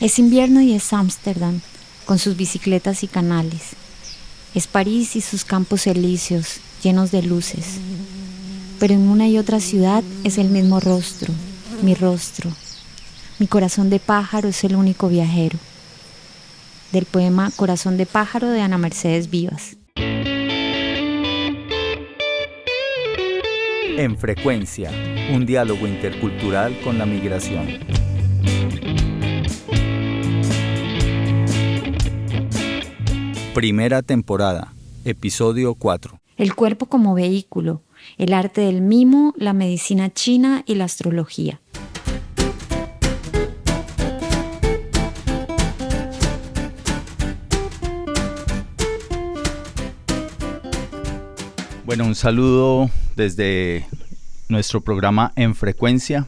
Es invierno y es Ámsterdam, con sus bicicletas y canales. Es París y sus campos elíseos, llenos de luces. Pero en una y otra ciudad es el mismo rostro, mi rostro. Mi corazón de pájaro es el único viajero. Del poema Corazón de pájaro de Ana Mercedes Vivas. En Frecuencia, un diálogo intercultural con la migración. Primera temporada, episodio 4. El cuerpo como vehículo, el arte del mimo, la medicina china y la astrología. Bueno, un saludo desde nuestro programa En Frecuencia.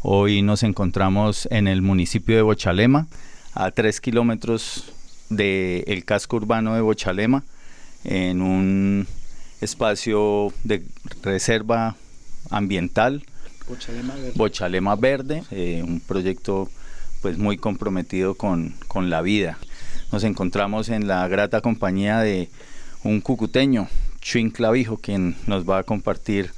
Hoy nos encontramos en el municipio de Bochalema, a 3 kilómetros del casco urbano de Bochalema, en un espacio de reserva ambiental, Bochalema Verde, un proyecto pues muy comprometido con la vida. Nos encontramos en la grata compañía de un cucuteño, Chuin Clavijo, quien nos va a compartir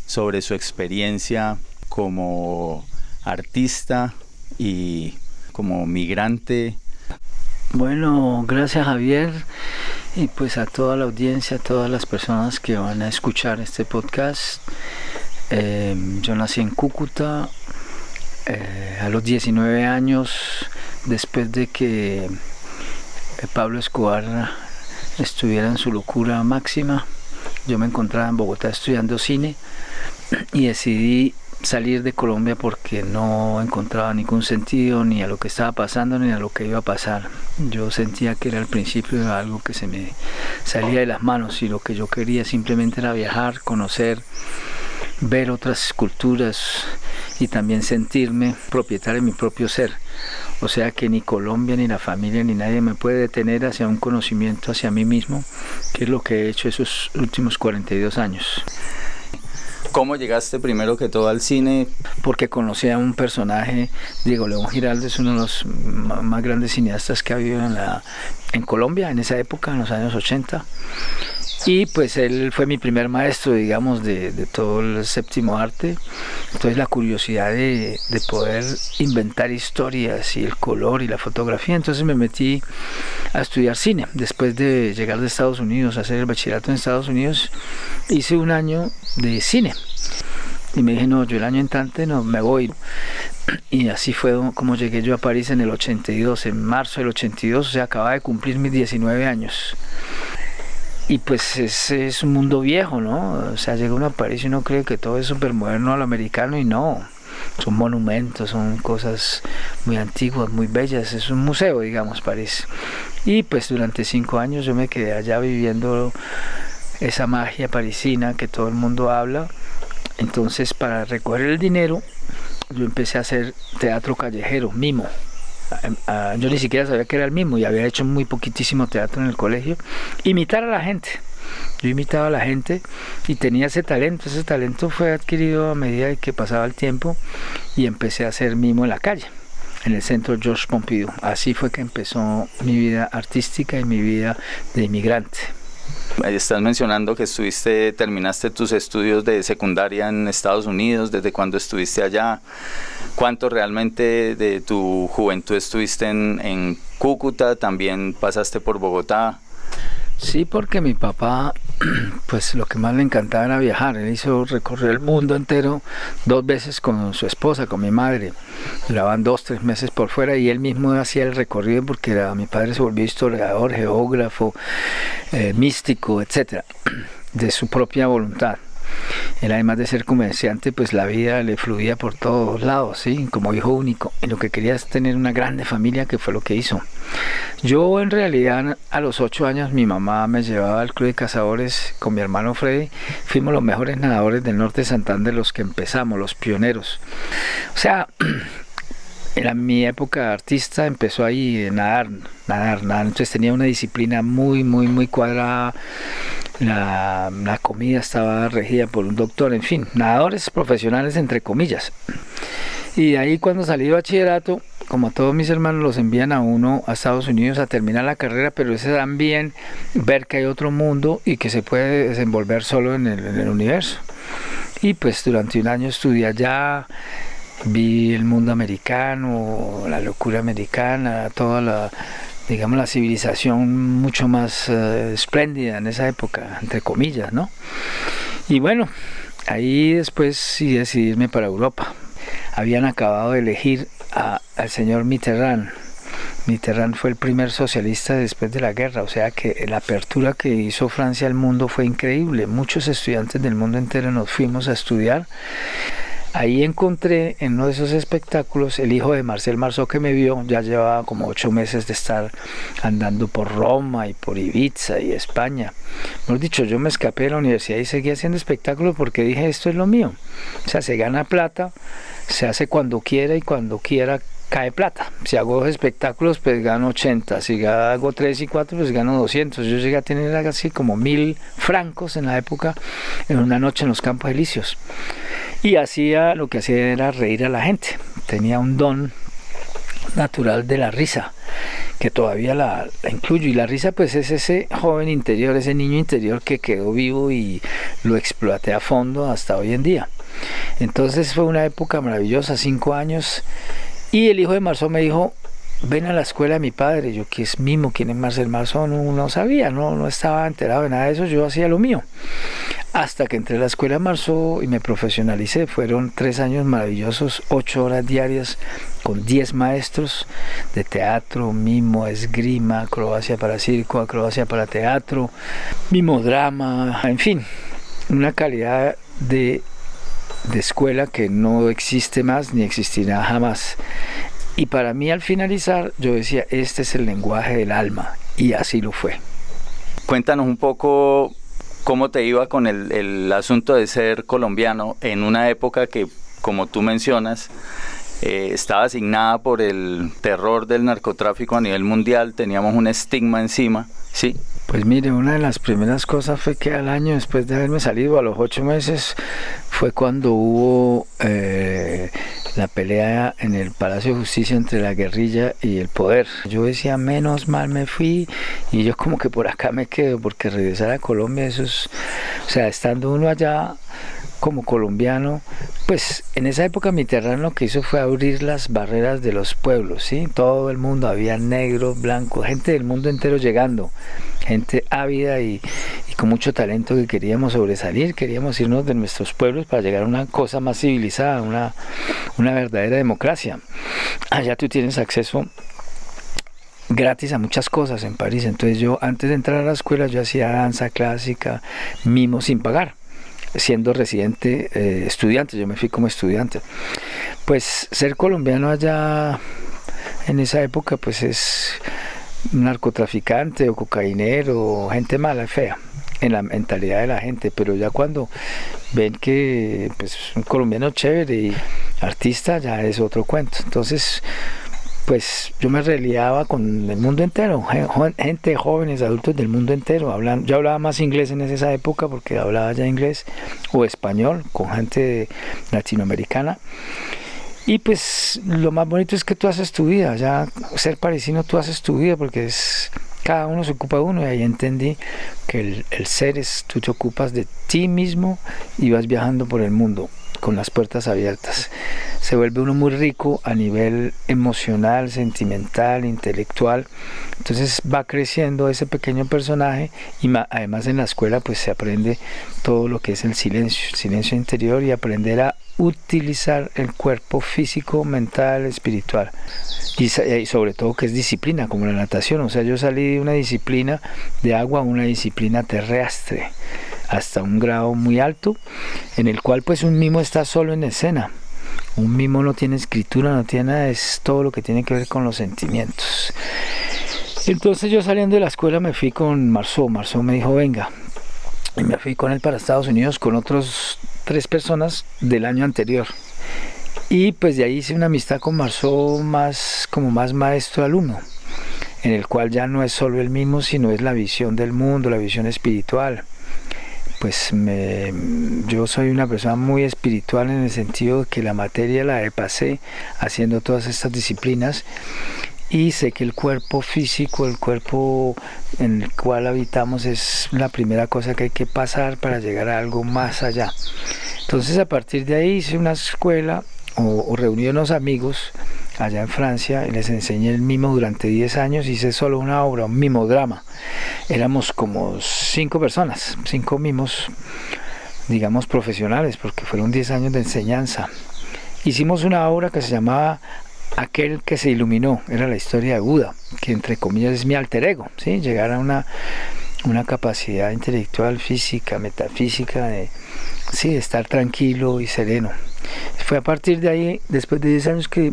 sobre su experiencia como artista y como migrante. Bueno, gracias Javier, y pues a toda la audiencia, a todas las personas que van a escuchar este podcast. Yo nací en Cúcuta a los 19 años, después de que Pablo Escobar estuviera en su locura máxima. Yo me encontraba en Bogotá estudiando cine y decidí salir de Colombia porque no encontraba ningún sentido ni a lo que estaba pasando ni a lo que iba a pasar. Yo sentía que era el principio de algo que se me salía de las manos y lo que yo quería simplemente era viajar, conocer, ver otras culturas y también sentirme propietario de mi propio ser. O sea que ni Colombia, ni la familia, ni nadie me puede detener hacia un conocimiento hacia mí mismo, que es lo que he hecho esos últimos 42 años. ¿Cómo llegaste primero que todo al cine? Porque conocí a un personaje, Diego León Giraldo, es uno de los más grandes cineastas que ha habido en Colombia en esa época, en los años 80. Y pues él fue mi primer maestro, digamos, de todo el séptimo arte. Entonces la curiosidad de poder inventar historias y el color y la fotografía. Entonces me metí a estudiar cine. Después de llegar de Estados Unidos, a hacer el bachillerato en Estados Unidos, hice un año de cine. Y me dije, no, yo el año entrante no me voy. Y así fue como llegué yo a París en el 82, en marzo del 82, o sea, acababa de cumplir mis 19 años. Y pues ese es un mundo viejo, ¿no? O sea, llega uno a París y uno cree que todo es súper moderno a lo americano y no. Son monumentos, son cosas muy antiguas, muy bellas. Es un museo, digamos, París. Y pues durante 5 años yo me quedé allá viviendo esa magia parisina que todo el mundo habla. Entonces, para recoger el dinero, yo empecé a hacer teatro callejero, mimo. Yo ni siquiera sabía que era el mismo y había hecho muy poquitísimo teatro en el colegio. Imitar a la gente. Yo imitaba a la gente y tenía ese talento. Ese talento fue adquirido a medida que pasaba el tiempo y empecé a hacer mimo en la calle, en el centro Georges Pompidou. Así fue que empezó mi vida artística y mi vida de inmigrante. Estás mencionando que terminaste tus estudios de secundaria en Estados Unidos. ¿Desde cuándo estuviste allá? ¿Cuánto realmente de tu juventud estuviste en Cúcuta? ¿También pasaste por Bogotá? Sí, porque mi papá, pues lo que más le encantaba era viajar. Él hizo recorrer el mundo entero 2 veces con su esposa, con mi madre. Duraban 2-3 meses por fuera y él mismo hacía el recorrido porque mi padre se volvió historiador, geógrafo, místico, etcétera, de su propia voluntad. Él, además de ser comerciante, pues la vida le fluía por todos lados, ¿sí? Como hijo único. Y lo que quería es tener una grande familia, que fue lo que hizo. Yo, en realidad, a los 8 años, mi mamá me llevaba al Club de Cazadores con mi hermano Freddy. Fuimos los mejores nadadores del norte de Santander, los que empezamos, los pioneros. O sea, en mi época artista empezó ahí nadar. Entonces tenía una disciplina muy cuadrada. La comida estaba regida por un doctor, en fin, nadadores profesionales entre comillas. Y ahí cuando salí de bachillerato, como a todos mis hermanos, los envían a uno a Estados Unidos a terminar la carrera, pero es también ver que hay otro mundo y que se puede desenvolver solo en el universo. Y pues durante un año estudié allá, vi el mundo americano, la locura americana, toda la, digamos, la civilización mucho más espléndida en esa época, entre comillas, ¿no? Y bueno, ahí después sí decidí irme para Europa. Habían acabado de elegir al señor Mitterrand. Mitterrand fue el primer socialista después de la guerra, o sea que la apertura que hizo Francia al mundo fue increíble. Muchos estudiantes del mundo entero nos fuimos a estudiar. Ahí encontré en uno de esos espectáculos el hijo de Marcel Marceau, que me vio. Ya llevaba como 8 meses de estar andando por Roma y por Ibiza y España. Mejor dicho, yo me escapé de la universidad y seguí haciendo espectáculos porque dije, esto es lo mío. O sea, se gana plata, se hace cuando quiera y cuando quiera cae plata. Si hago 2 espectáculos, pues gano 80. Si hago 3 y 4, pues gano 200. Yo llegué a tener así como 1000 francos en la época, en una noche en los Campos Elíseos. Y lo que hacía era reír a la gente. Tenía un don natural de la risa, que todavía la incluyo. Y la risa pues es ese joven interior, ese niño interior que quedó vivo y lo exploté a fondo hasta hoy en día. Entonces fue una época maravillosa, 5 años. Y el hijo de Marceau me dijo, ven a la escuela de mi padre. Yo, ¿qué es Mimo? ¿Quién es Marcel Marceau? No sabía, no estaba enterado de nada de eso. Yo hacía lo mío. Hasta que entré a la escuela de Marceau y me profesionalicé. Fueron 3 años maravillosos, 8 horas diarias con 10 maestros de teatro, mimo, esgrima, acrobacia para circo, acrobacia para teatro, mimodrama, en fin, una calidad de escuela que no existe más ni existirá jamás. Y para mí, al finalizar, yo decía, este es el lenguaje del alma, y así lo fue. Cuéntanos un poco cómo te iba con el asunto de ser colombiano en una época que, como tú mencionas, estaba asignada por el terror del narcotráfico a nivel mundial, teníamos un estigma encima, ¿sí? Pues mire, una de las primeras cosas fue que al año después de haberme salido, a los 8 meses, fue cuando hubo la pelea en el Palacio de Justicia entre la guerrilla y el poder. Yo decía, menos mal me fui, y yo como que por acá me quedo, porque regresar a Colombia, eso es, o sea, estando uno allá como colombiano, pues en esa época Mitterrand lo que hizo fue abrir las barreras de los pueblos, ¿sí? Todo el mundo, había negros, blancos, gente del mundo entero llegando, gente ávida y con mucho talento, que queríamos sobresalir, queríamos irnos de nuestros pueblos para llegar a una cosa más civilizada, una verdadera democracia. Allá tú tienes acceso gratis a muchas cosas en París. Entonces yo, antes de entrar a la escuela, yo hacía danza clásica, mimo sin pagar, siendo residente, estudiante. Yo me fui como estudiante. Pues ser colombiano allá en esa época pues es narcotraficante o cocainero o gente mala, fea en la mentalidad de la gente. Pero ya cuando ven que pues un colombiano chévere y artista, ya es otro cuento. Entonces pues yo me reliaba con el mundo entero, gente, jóvenes, adultos del mundo entero. Yo hablaba más inglés en esa época porque hablaba ya inglés o español con gente latinoamericana. Y pues lo más bonito es que tú haces tu vida, ya ser parisino, tú haces tu vida, porque cada uno se ocupa de uno. Y ahí entendí que el ser es, tú te ocupas de ti mismo y vas viajando por el mundo con las puertas abiertas. Se vuelve uno muy rico a nivel emocional, sentimental, intelectual. Entonces va creciendo ese pequeño personaje, y además en la escuela pues se aprende todo lo que es el silencio interior, y aprender a utilizar el cuerpo físico, mental, espiritual, y sobre todo que es disciplina, como la natación. O sea, yo salí de una disciplina de agua a una disciplina terrestre hasta un grado muy alto, en el cual pues un mimo está solo en escena. Un mimo no tiene escritura, no tiene nada, es todo lo que tiene que ver con los sentimientos. Entonces yo, saliendo de la escuela, me fui con Marceau. Marceau me dijo, venga, y me fui con él para Estados Unidos con otros 3 personas del año anterior. Y pues de ahí hice una amistad con Marceau más maestro-alumno, en el cual ya no es solo el mismo, sino es la visión del mundo, la visión espiritual. pues yo soy una persona muy espiritual en el sentido de que la materia la pasé haciendo todas estas disciplinas y sé que el cuerpo físico, el cuerpo en el cual habitamos es la primera cosa que hay que pasar para llegar a algo más allá. Entonces a partir de ahí hice una escuela o reuní a unos amigos allá en Francia y les enseñé el mimo durante 10 años. Hice solo una obra, un mimodrama. Éramos como 5 personas, 5 mimos, digamos profesionales, porque fueron 10 años de enseñanza. Hicimos una obra que se llamaba Aquel que se iluminó. Era la historia de Buda, que entre comillas es mi alter ego, ¿sí? Llegar a una capacidad intelectual, física, metafísica, de estar tranquilo y sereno. Fue a partir de ahí, después de 10 años, que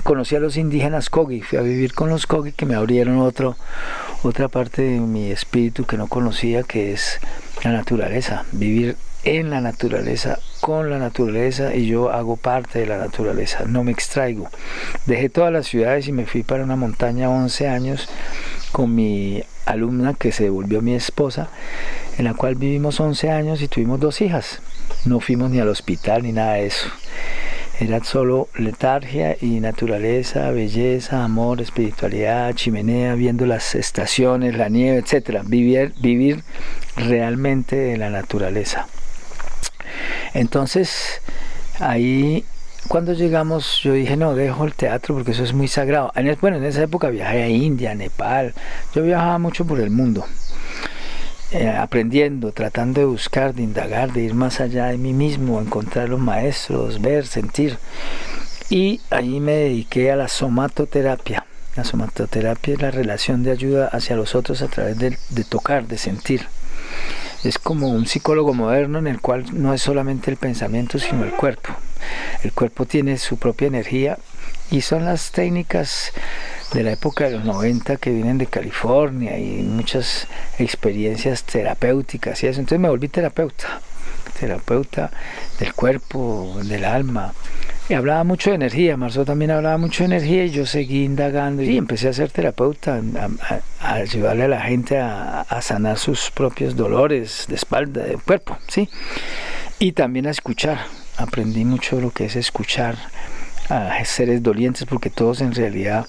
conocí a los indígenas Kogi. Fui a vivir con los Kogi, que me abrieron otra parte de mi espíritu que no conocía, que es la naturaleza. Vivir en la naturaleza, con la naturaleza, y yo hago parte de la naturaleza, no me extraigo. Dejé todas las ciudades y me fui para una montaña 11 años con mi alumna, que se volvió mi esposa, en la cual vivimos 11 años y tuvimos 2 hijas. No fuimos ni al hospital ni nada de eso. Era solo letargia y naturaleza, belleza, amor, espiritualidad, chimenea, viendo las estaciones, la nieve, etc. Vivir realmente en la naturaleza. Entonces, ahí cuando llegamos yo dije, no, dejo el teatro porque eso es muy sagrado. En esa época viajé a India, a Nepal. Yo viajaba mucho por el mundo. Aprendiendo, tratando de buscar, de indagar, de ir más allá de mí mismo, encontrar los maestros, ver, sentir. Y ahí me dediqué a la somatoterapia. La somatoterapia es la relación de ayuda hacia los otros a través de tocar, de sentir. Es como un psicólogo moderno en el cual no es solamente el pensamiento, sino el cuerpo. El cuerpo tiene su propia energía y son las técnicas de la época de los 90 que vienen de California y muchas experiencias terapéuticas y eso. Entonces me volví terapeuta del cuerpo, del alma. Y hablaba mucho de energía, Marceau también hablaba mucho de energía y yo seguí indagando y empecé a ser terapeuta, a ayudarle a la gente a sanar sus propios dolores de espalda, de cuerpo, ¿sí? Y también a escuchar. Aprendí mucho lo que es escuchar a seres dolientes, porque todos en realidad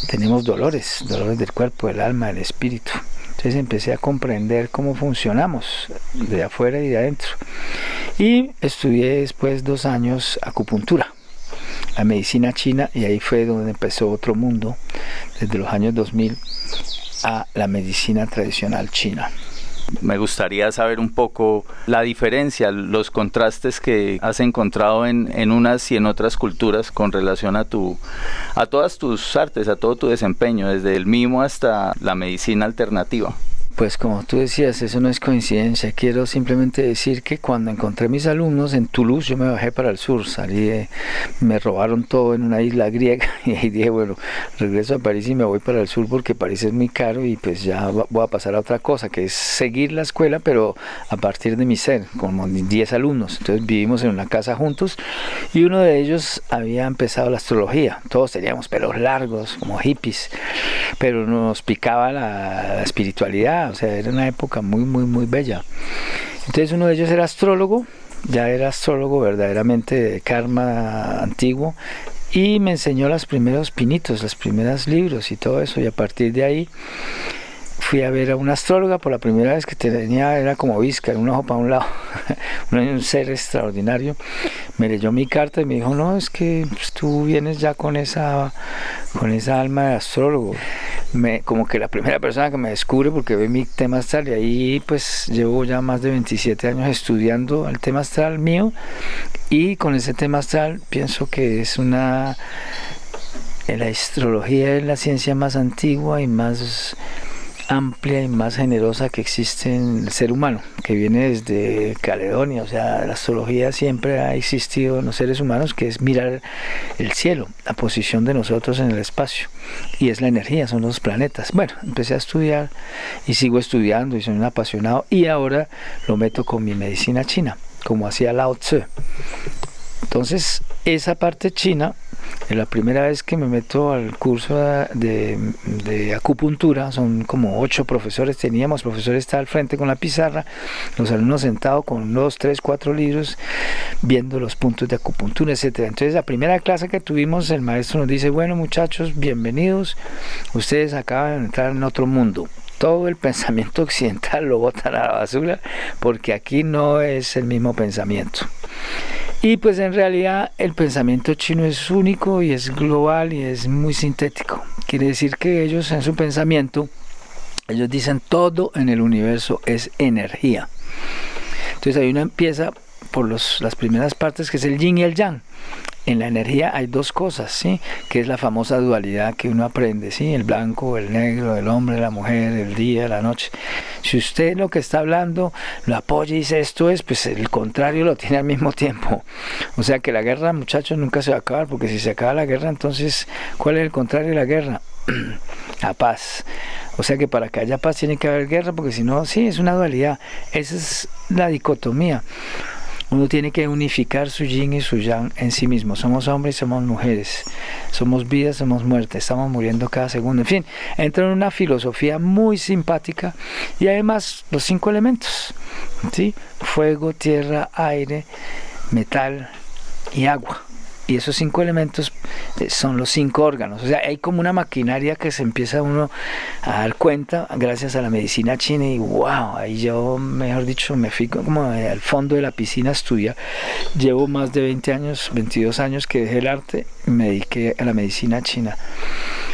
tenemos dolores del cuerpo, del alma, del espíritu. Entonces empecé a comprender cómo funcionamos de afuera y de adentro. Y estudié después 2 años acupuntura, la medicina china, y ahí fue donde empezó otro mundo, desde los años 2000 a la medicina tradicional china. Me gustaría saber un poco la diferencia, los contrastes que has encontrado en unas y en otras culturas con relación a todas tus artes, a todo tu desempeño, desde el mimo hasta la medicina alternativa. Pues como tú decías, eso no es coincidencia. Quiero simplemente decir que cuando encontré mis alumnos en Toulouse, yo me bajé para el sur, me robaron todo en una isla griega y ahí dije, bueno, regreso a París y me voy para el sur porque París es muy caro y pues ya voy a pasar a otra cosa, que es seguir la escuela, pero a partir de mi ser, como 10 alumnos. Entonces vivimos en una casa juntos y uno de ellos había empezado la astrología. Todos teníamos pelos largos, como hippies, pero nos picaba la espiritualidad. O sea, era una época muy, muy, muy bella. Entonces uno de ellos era astrólogo, ya era astrólogo verdaderamente de karma antiguo, y me enseñó los primeros pinitos, los primeros libros y todo eso, y a partir de ahí fui a ver a una astróloga por la primera vez, que tenía, era como visca, un ojo para un lado, un ser extraordinario. Me leyó mi carta y me dijo, no, es que pues, tú vienes ya con esa alma de astrólogo. Como que la primera persona que me descubre, porque ve mi tema astral, y ahí pues llevo ya más de 27 años estudiando el tema astral mío, y con ese tema astral pienso que es la astrología es la ciencia más antigua y más amplia y más generosa que existe en el ser humano, que viene desde Caledonia. O sea, la astrología siempre ha existido en los seres humanos, que es mirar el cielo, la posición de nosotros en el espacio, y es la energía, son los planetas. Bueno, empecé a estudiar y sigo estudiando y soy un apasionado, y ahora lo meto con mi medicina china, como hacía Lao Tzu. Entonces, esa parte china, es la primera vez que me meto al curso de acupuntura. Son como 8 profesores teníamos, el profesor está al frente con la pizarra, los alumnos sentados con 2, 3, 4 libros, viendo los puntos de acupuntura, etcétera. Entonces, la primera clase que tuvimos, el maestro nos dice, bueno muchachos, bienvenidos, ustedes acaban de entrar en otro mundo. Todo el pensamiento occidental lo botan a la basura, porque aquí no es el mismo pensamiento. Y pues en realidad el pensamiento chino es único y es global y es muy sintético. Quiere decir que ellos en su pensamiento, ellos dicen todo en el universo es energía. Entonces ahí uno empieza por las primeras partes, que es el yin y el yang. En la energía hay 2 cosas, ¿sí? Que es la famosa dualidad que uno aprende, ¿sí? El blanco, el negro, el hombre, la mujer, el día, la noche. Si usted lo que está hablando lo apoya y dice esto es, pues el contrario lo tiene al mismo tiempo. O sea que la guerra, muchachos, nunca se va a acabar, porque si se acaba la guerra, entonces, ¿cuál es el contrario de la guerra? La paz. O sea que para que haya paz tiene que haber guerra, porque si no, sí, es una dualidad. Esa es la dicotomía. Uno tiene que unificar su yin y su yang en sí mismo. Somos hombres y somos mujeres. Somos vida, somos muerte. Estamos muriendo cada segundo. En fin, entra en una filosofía muy simpática. Y además, los 5 elementos, ¿sí? Fuego, tierra, aire, metal y agua. Y esos 5 elementos son los 5 órganos. O sea, hay como una maquinaria que se empieza uno a dar cuenta gracias a la medicina china. Y wow, ahí yo, mejor dicho, me fui como al fondo de la piscina a estudiar. Llevo más de 20 años, 22 años que dejé el arte y me dediqué a la medicina china.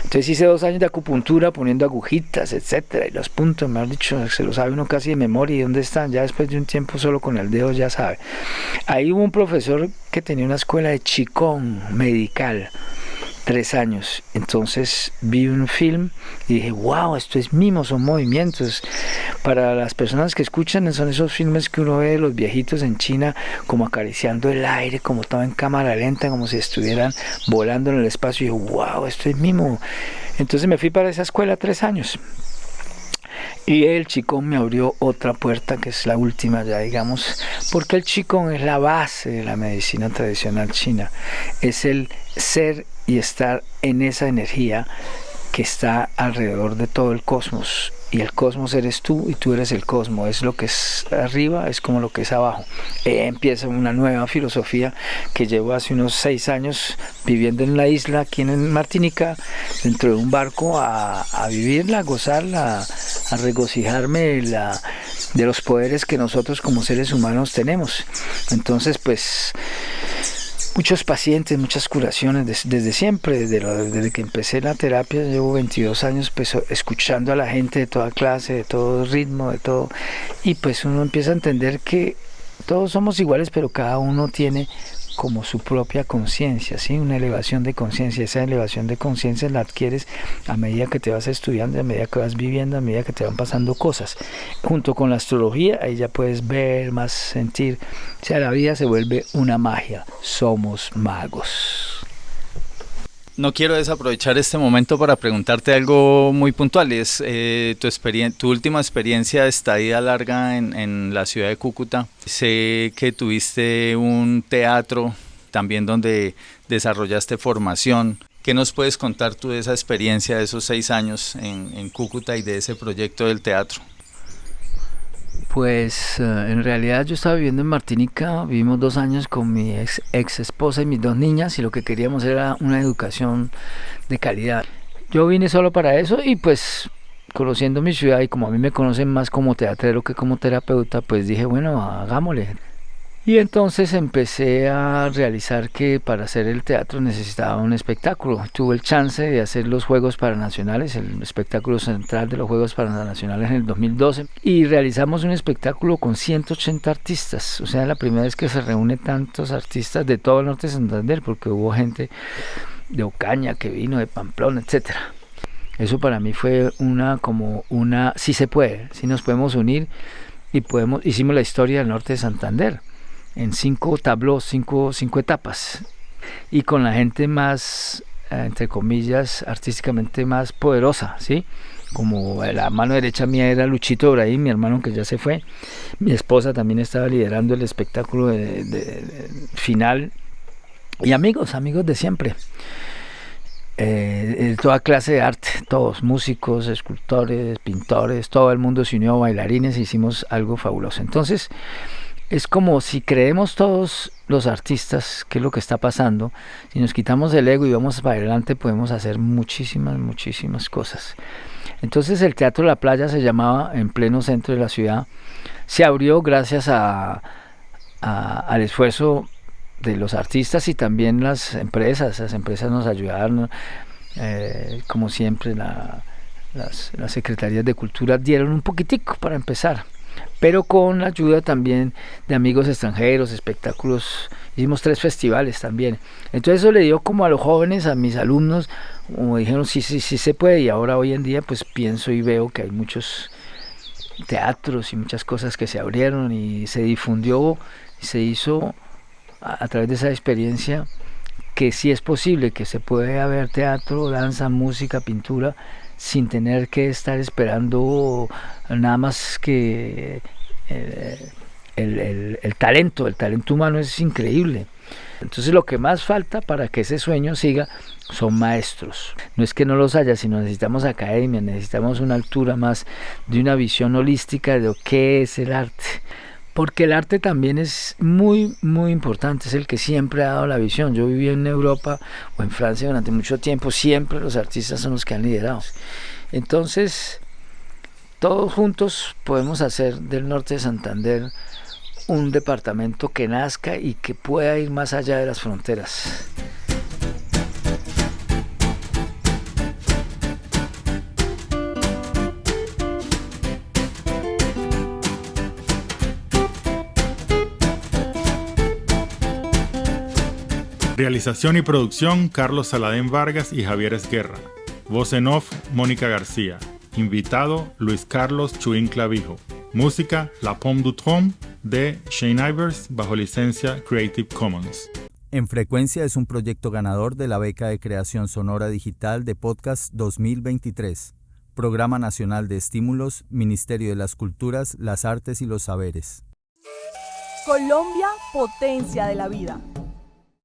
Entonces hice 2 años de acupuntura poniendo agujitas, etcétera, y los puntos, mejor dicho, se lo sabe uno casi de memoria y dónde están. Ya después de un tiempo solo con el dedo ya sabe. Ahí hubo un profesor que tenía una escuela de Qigong medical, 3 años. Entonces vi un film y dije, wow, esto es mimo, son movimientos. Para las personas que escuchan, son esos filmes que uno ve de los viejitos en China como acariciando el aire, como todo en cámara lenta, como si estuvieran volando en el espacio. Y dije, wow, esto es mimo. Entonces me fui para esa escuela 3 años. Y el Qigong me abrió otra puerta, que es la última ya, digamos, porque el Qigong es la base de la medicina tradicional china. Es el ser y estar en esa energía que está alrededor de todo el cosmos. Y el cosmos eres tú y tú eres el cosmos. Es lo que es arriba, es como lo que es abajo. Empieza una nueva filosofía que llevo hace unos 6 años viviendo en la isla, aquí en Martinica, dentro de un barco, a vivirla, a gozarla, a regocijarme de los poderes que nosotros como seres humanos tenemos. Entonces, pues, muchos pacientes, muchas curaciones desde siempre, desde que empecé la terapia. Llevo 22 años pues, escuchando a la gente de toda clase, de todo ritmo, de todo, y pues uno empieza a entender que todos somos iguales, pero cada uno tiene como su propia conciencia, ¿sí? Una elevación de conciencia. Esa elevación de conciencia la adquieres a medida que te vas estudiando, a medida que vas viviendo, a medida que te van pasando cosas. Junto con la astrología, ahí ya puedes ver, más sentir. O sea, la vida se vuelve una magia. Somos magos. No quiero desaprovechar este momento para preguntarte algo muy puntual. Es tu última experiencia de estadía larga en la ciudad de Cúcuta. Sé que tuviste un teatro también donde desarrollaste formación. ¿Qué nos puedes contar tú de esa experiencia de esos 6 años en Cúcuta y de ese proyecto del teatro? Pues en realidad yo estaba viviendo en Martinica, vivimos 2 años con mi ex esposa y mis 2 niñas, y lo que queríamos era una educación de calidad. Yo vine solo para eso y pues conociendo mi ciudad, y como a mí me conocen más como teatrero que como terapeuta, pues dije, bueno, hagámosle. Y entonces empecé a realizar que para hacer el teatro necesitaba un espectáculo. Tuve el chance de hacer los Juegos Paranacionales, el espectáculo central de los Juegos Paranacionales en el 2012. Y realizamos un espectáculo con 180 artistas. O sea, la primera vez que se reúne tantos artistas de todo el norte de Santander, porque hubo gente de Ocaña que vino, de Pamplona, etcétera. Eso para mí fue sí se puede, sí nos podemos unir y hicimos la historia del norte de Santander en 5 tableaux, 5 etapas, y con la gente más, entre comillas, artísticamente más poderosa, ¿sí? Como la mano derecha mía era Luchito Brahim, mi hermano que ya se fue. Mi esposa también estaba liderando el espectáculo de final, Y amigos de siempre. Toda clase de arte, todos, músicos, escultores, pintores, todo el mundo se unió, bailarines, hicimos algo fabuloso. Entonces, es como si creemos todos los artistas qué es lo que está pasando, si nos quitamos el ego y vamos para adelante, podemos hacer muchísimas cosas. Entonces el Teatro La Playa se llamaba, en pleno centro de la ciudad, se abrió gracias al esfuerzo de los artistas y también las empresas nos ayudaron, como siempre las secretarías de cultura dieron un poquitico para empezar, pero con la ayuda también de amigos extranjeros, espectáculos, hicimos 3 festivales también. Entonces eso le dio como a los jóvenes, a mis alumnos, como dijeron sí se puede, y ahora hoy en día pues pienso y veo que hay muchos teatros y muchas cosas que se abrieron y se difundió y se hizo a través de esa experiencia que sí es posible, que se puede haber teatro, danza, música, pintura sin tener que estar esperando nada más que el talento humano es increíble. Entonces lo que más falta para que ese sueño siga son maestros. No es que no los haya, sino necesitamos academia, necesitamos una altura más de una visión holística de lo que es el arte. Porque el arte también es muy importante, es el que siempre ha dado la visión. Yo viví en Europa o en Francia durante mucho tiempo, siempre los artistas son los que han liderado. Entonces, todos juntos podemos hacer del norte de Santander un departamento que nazca y que pueda ir más allá de las fronteras. Realización y producción, Carlos Saladén Vargas y Javier Esguerra. Voz en off, Mónica García. Invitado, Luis Carlos Chuín Clavijo. Música, La Pomme du Trône, de Shane Ivers, bajo licencia Creative Commons. En Frecuencia es un proyecto ganador de la Beca de Creación Sonora Digital de Podcast 2023. Programa Nacional de Estímulos, Ministerio de las Culturas, las Artes y los Saberes. Colombia, potencia de la vida.